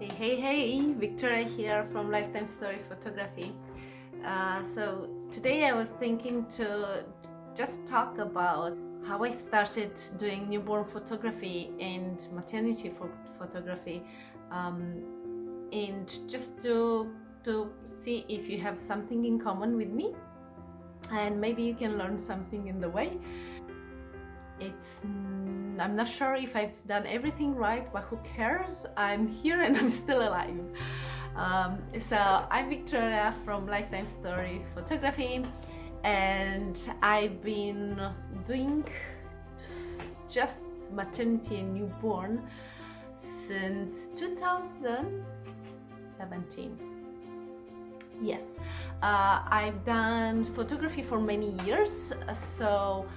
Hey, Victoria here from Lifetime Story Photography. So today I was thinking to just talk about how I started doing newborn photography and maternity photography, and just to see if you have something in common with me, and maybe you can learn something in the way. I'm not sure if I've done everything right, but who cares? I'm here and I'm still alive. So I'm Victoria from Lifetime Story Photography, and I've been doing just maternity and newborn since 2017. Yes, I've done photography for many years. So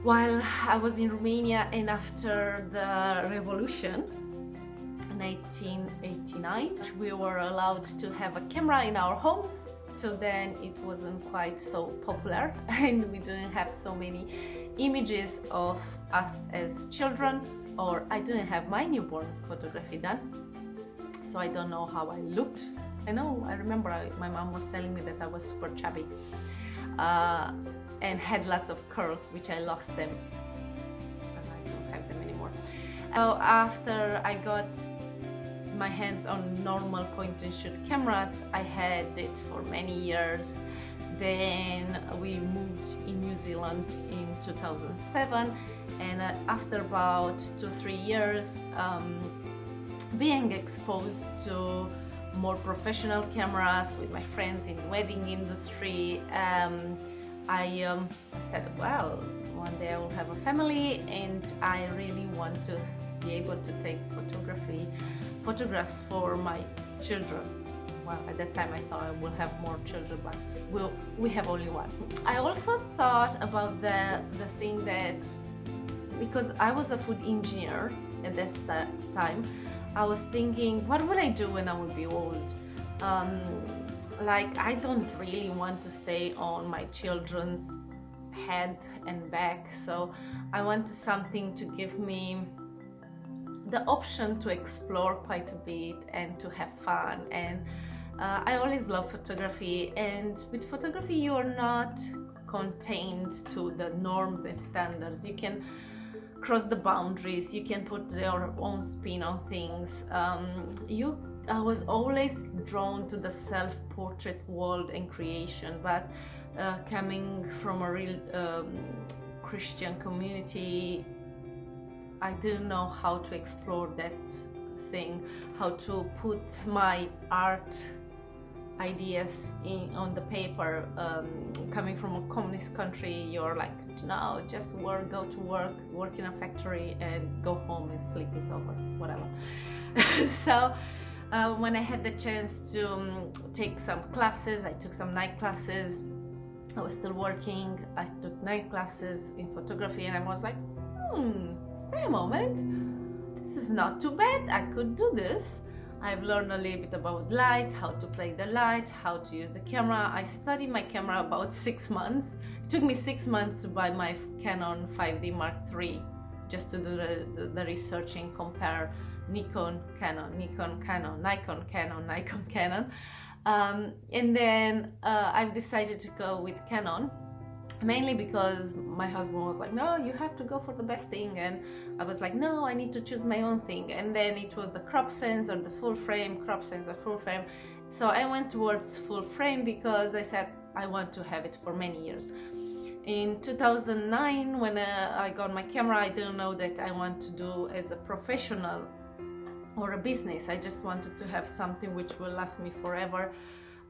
while I was in Romania and after the revolution in 1889, we were allowed to have a camera in our homes. Till then it wasn't quite so popular and we didn't have so many images of us as children, or I didn't have my newborn photography done, so I don't know how I looked. I remember my mom was telling me that I was super chubby. And had lots of curls, which I lost them, and I don't have them anymore. So after I got my hands on normal point and shoot cameras, I had it for many years. Then we moved in New Zealand in 2007, and after about 2-3 years being exposed to more professional cameras with my friends in the wedding industry, I said, well, one day I will have a family and I really want to be able to take photographs for my children. Well, at that time I thought I will have more children, but we have only one. I also thought about the thing that, because I was a food engineer at that time, I was thinking, what will I do when I will be old? I don't really want to stay on my children's head and back, so I want something to give me the option to explore quite a bit and to have fun. And I always love photography, and with photography you are not contained to the norms and standards. You can cross the boundaries, you can put your own spin on things. I was always drawn to the self-portrait world and creation, but coming from a real Christian community, I didn't know how to explore that thing, how to put my art ideas on the paper. Coming from a communist country, you're like, no, just work, go to work in a factory and go home and sleep it over, whatever. So when I had the chance to take some classes, I took some night classes. I was still working. I took night classes in photography, and I was like, stay a moment. This is not too bad. I could do this. I've learned a little bit about light, how to play the light, how to use the camera. I studied my camera about 6 months. It took me 6 months to buy my Canon 5D Mark III, just to do the research and compare Nikon, Canon, Nikon, Canon, Nikon, Canon, Nikon, Canon. And then I've decided to go with Canon, mainly because my husband was like, no, you have to go for the best thing, and I was like, no, I need to choose my own thing. And then it was the crop sense or the full frame, crop sense or full frame. So I went towards full frame because I said I want to have it for many years. In 2009, when I got my camera, I didn't know that I want to do as a professional or a business. I just wanted to have something which will last me forever.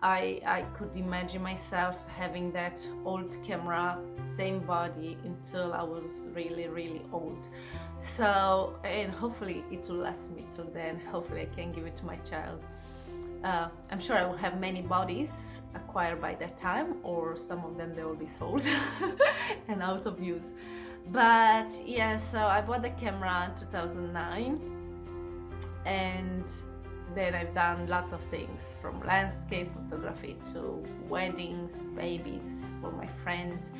I could imagine myself having that old camera, same body, until I was really, really old. So, and hopefully it will last me till then. Hopefully I can give it to my child. I'm sure I will have many bodies acquired by that time, or some of them they will be sold and out of use. But yeah, so I bought the camera in 2009, and then I've done lots of things, from landscape photography to weddings, babies for my friends.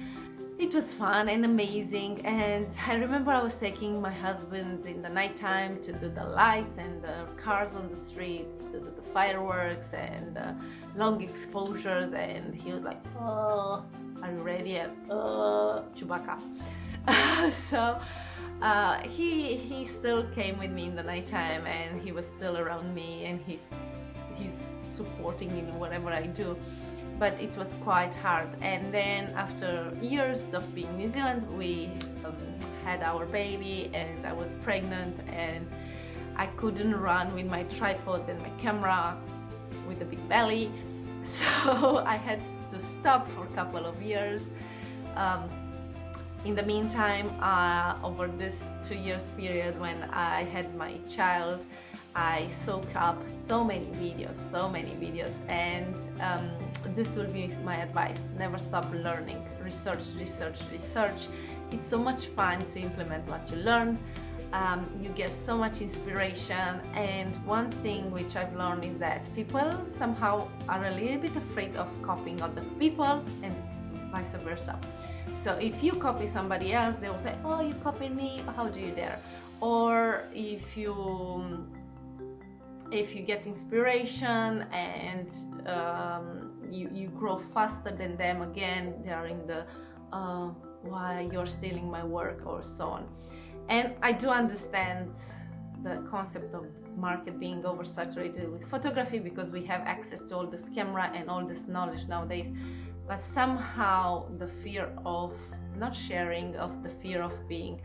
it was fun and amazing. And I remember I was taking my husband in the nighttime to do the lights and the cars on the street, to do the fireworks and the long exposures, and he was like, oh, are you ready? And Chewbacca. So he still came with me in the nighttime, and he was still around me, and he's supporting me in whatever I do. But it was quite hard. And then after years of being in New Zealand, we had our baby, and I was pregnant, and I couldn't run with my tripod and my camera with a big belly, so I had to stop for a couple of years. In the meantime, over this 2 years period when I had my child, I soaked up so many videos, and this will be my advice: never stop learning. Research. It's so much fun to implement what you learn. You get so much inspiration, and one thing which I've learned is that people somehow are a little bit afraid of copying other people, and vice versa. So if you copy somebody else, they will say, oh, you copied me, how do you dare? Or if you get inspiration and you grow faster than them, again, they are in the why you're stealing my work, or so on. And I do understand the concept of market being oversaturated with photography, because we have access to all this camera and all this knowledge nowadays. But somehow the fear of not sharing, of the fear of being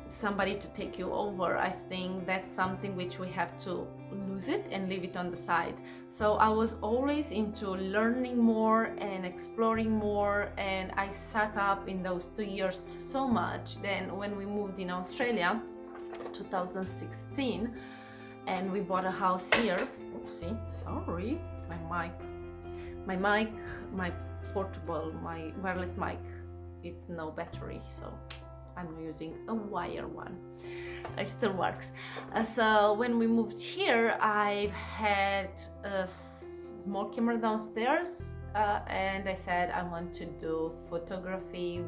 somebody to take you over, I think that's something which we have to lose it and leave it on the side. So I was always into learning more and exploring more, and I suck up in those 2 years so much. Then when we moved in Australia, 2016, and we bought a house here. Oopsie, sorry, my portable, my wireless mic, it's no battery, so I'm using a wire one. It still works. So when we moved here, I've had a small camera downstairs, and I said I want to do photography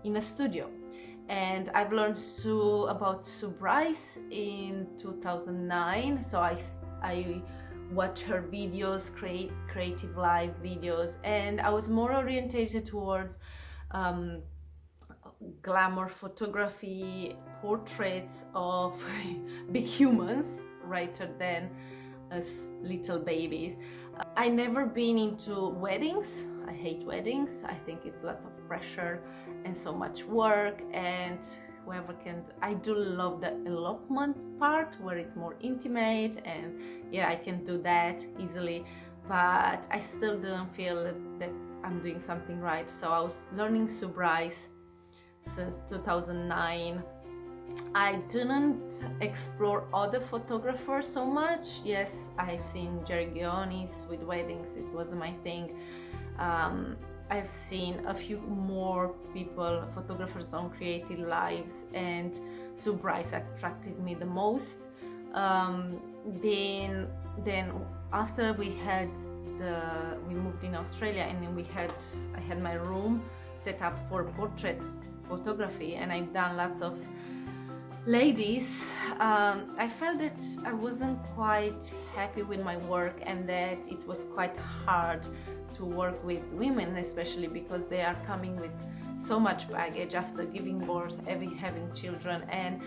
in a studio. And I've learned about Sue Bryce in 2009. So I watch her videos, creative live videos, and I was more orientated towards glamour photography, portraits of big humans rather than little babies. I never been into weddings. I hate weddings. I think it's lots of pressure and so much work, and whoever can. I do love the elopement part where it's more intimate, and yeah, I can do that easily, but I still didn't feel that I'm doing something right. So I was learning Sue Bryce since 2009. I didn't explore other photographers so much. Yes, I've seen Jerry Gionis with weddings, it wasn't my thing. I've seen a few more people, photographers on creative lives, and Sue Bryce attracted me the most. Then after we moved in Australia, and then I had my room set up for portrait photography, and I've done lots of ladies. I felt that I wasn't quite happy with my work, and that it was quite hard to work with women, especially because they are coming with so much baggage after giving birth, having children, and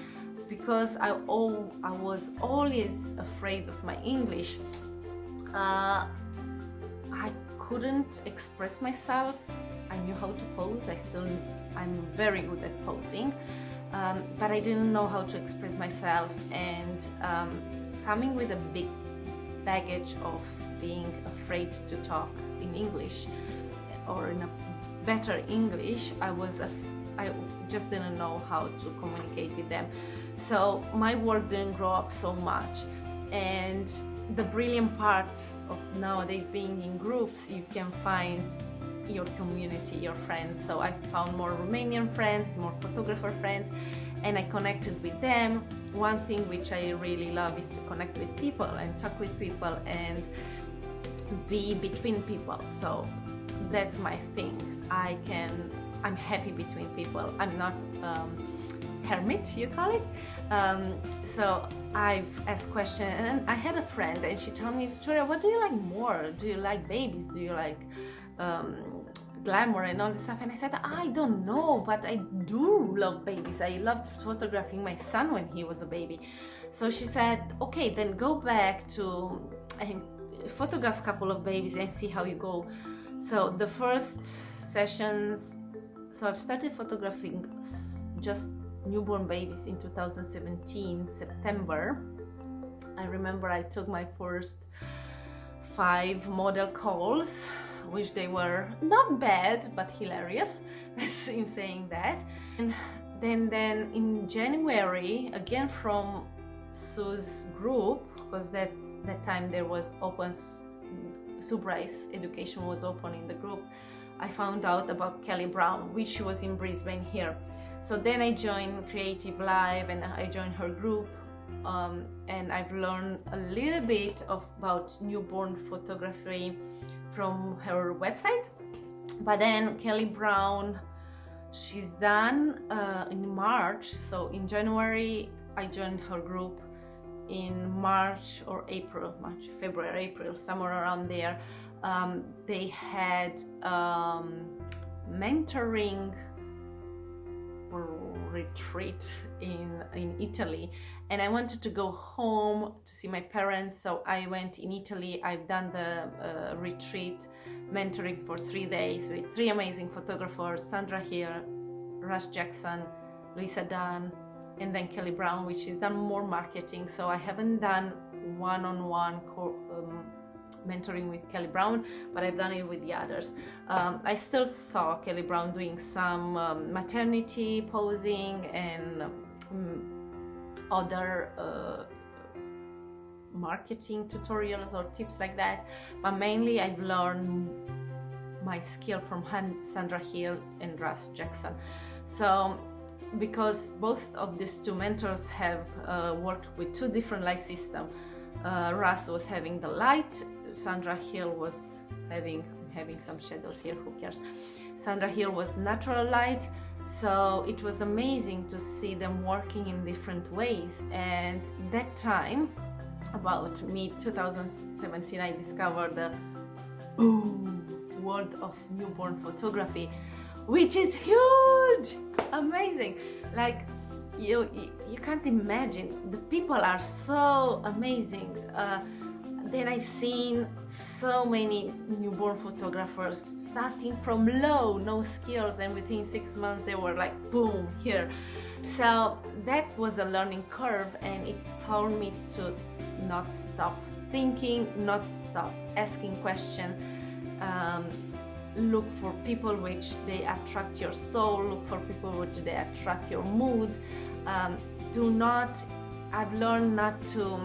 because I was always afraid of my English, I couldn't express myself. I knew how to pose. I'm very good at posing, but I didn't know how to express myself, and coming with a big baggage of being afraid to talk in English or in a better English, I just didn't know how to communicate with them. So my work didn't grow up so much. And the brilliant part of nowadays being in groups, you can find your community, your friends. So I found more Romanian friends, more photographer friends, and I connected with them. One thing which I really love is to connect with people and talk with people and be between people. So that's my thing. I'm happy between people. I'm not hermit, you call it. So I've asked questions, and I had a friend, and she told me, Victoria, what do you like more? Do you like babies? Do you like glamour and all this stuff? And I said, I don't know, but I do love babies. I loved photographing my son when he was a baby. So she said, okay, then go back to and photograph a couple of babies and see how you go. So the first sessions, so I've started photographing just newborn babies in 2017, September. I remember I took my first 5 model calls, which they were not bad, but hilarious in saying that. And then in January, again from Sue's group, because that time there was open, Sue Bryce education was open in the group, I found out about Kelly Brown, which was in Brisbane here. So then I joined Creative Live and I joined her group, and I've learned a little bit about newborn photography from her website. But then Kelly Brown, she's done in March. So in January I joined her group. In March or April, February, April, somewhere around there, they had mentoring retreat in Italy, and I wanted to go home to see my parents, so I went in Italy. I've done the retreat mentoring for 3 days with 3 amazing photographers: Sandra Hill, Russ Jackson, Lisa Dunn, and then Kelly Brown, which is done more marketing. So I haven't done one-on-one mentoring with Kelly Brown, but I've done it with the others. I still saw Kelly Brown doing some maternity posing and other marketing tutorials or tips like that, but mainly I've learned my skill from Sandra Hill and Russ Jackson. So because both of these 2 mentors have worked with 2 different light systems. Russ was having the light, Sandra Hill was having some shadows here, who cares. Sandra Hill was natural light, so it was amazing to see them working in different ways. And that time, about mid-2017, I discovered the world of newborn photography, which is huge, amazing. Like you can't imagine. The people are so amazing. Then I've seen so many newborn photographers starting from low, no skills, and within 6 months they were like boom here. So that was a learning curve, and it told me to not stop thinking, not stop asking questions. Look for people which they attract your soul, look for people which they attract your mood. I've learned not to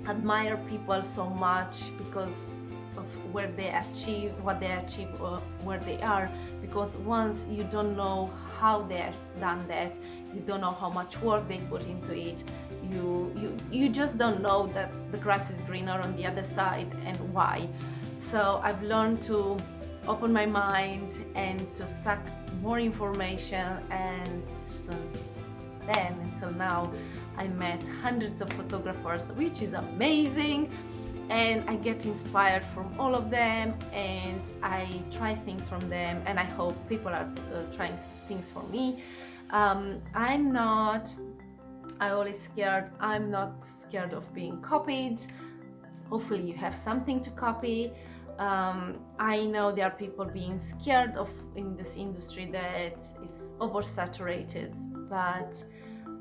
admire people so much because of where they achieve, what they achieve, or where they are, because once you don't know how they have done that, you don't know how much work they put into it, you just don't know that the grass is greener on the other side and why. So I've learned to open my mind and to suck more information, and since then until now I met hundreds of photographers, which is amazing, and I get inspired from all of them, and I try things from them, and I hope people are trying things for me. I'm not scared of being copied. Hopefully you have something to copy. I know there are people being scared of in this industry that it's oversaturated, but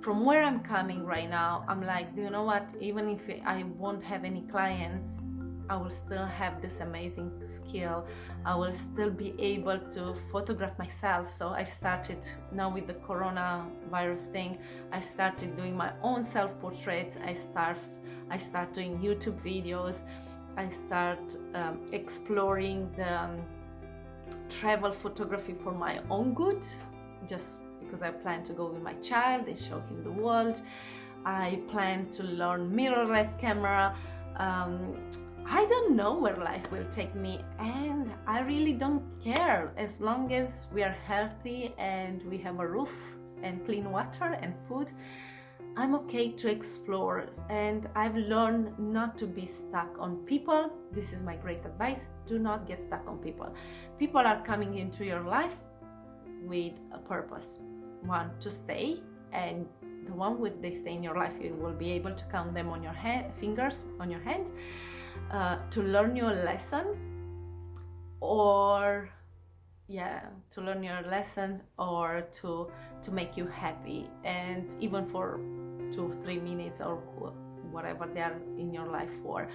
from where I'm coming right now, I'm like, do you know what? Even if I won't have any clients, I will still have this amazing skill. I will still be able to photograph myself. So I've started now with the coronavirus thing. I started doing my own self-portraits. I start doing YouTube videos. I start exploring the travel photography for my own good, just because I plan to go with my child and show him the world. I plan to learn mirrorless camera. I don't know where life will take me, and I really don't care. As long as we are healthy and we have a roof and clean water and food, I'm okay to explore. And I've learned not to be stuck on people. This is my great advice. Do not get stuck on people. People are coming into your life with a purpose. One, to stay, and the one with they stay in your life, you will be able to count them on your fingers on your hand, to learn your lesson, or to learn your lessons, or to make you happy, and even for 2-3 minutes or whatever they are in your life for.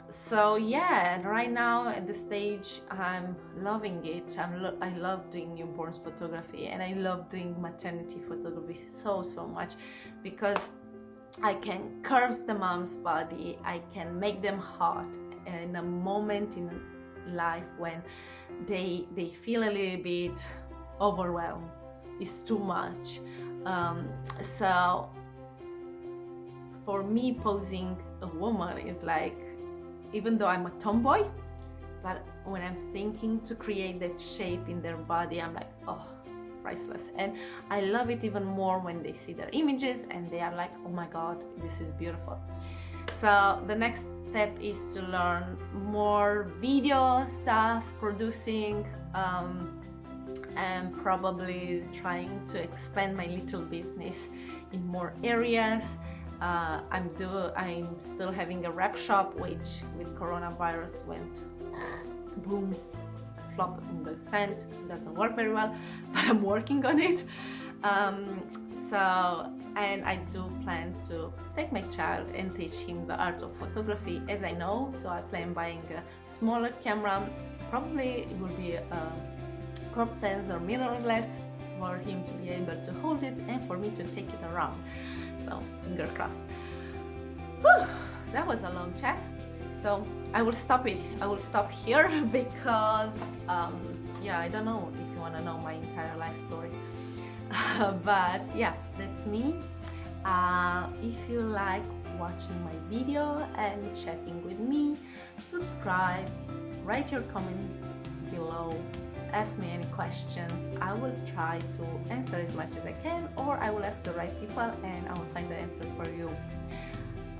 So yeah, right now at the stage I'm loving it. I love doing newborns photography, and I love doing maternity photography so much, because I can curve the mom's body, I can make them hot in a moment in life when they feel a little bit overwhelmed, it's too much. So for me, posing a woman is like, even though I'm a tomboy, but when I'm thinking to create that shape in their body, I'm like, oh, priceless. And I love it even more when they see their images and they are like, oh my god, this is beautiful. So the next step is to learn more video stuff, producing, and probably trying to expand my little business in more areas. I'm still having a wrap shop, which with coronavirus went boom, flop in the sand. It doesn't work very well, but I'm working on it. And I do plan to take my child and teach him the art of photography as I know. So I plan buying a smaller camera. Probably it will be a crop sensor mirrorless for him to be able to hold it and for me to take it around. So finger crossed. Whew, that was a long chat. So I will stop here because I don't know if you want to know my entire life story. But yeah, that's me. If you like watching my video and chatting with me, subscribe, write your comments below, ask me any questions. I will try to answer as much as I can, or I will ask the right people and I will find the answer for you.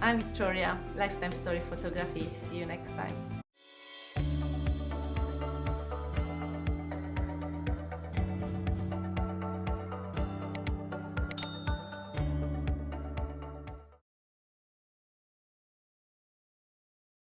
I'm Victoria, Lifetime Story Photography. See you next time.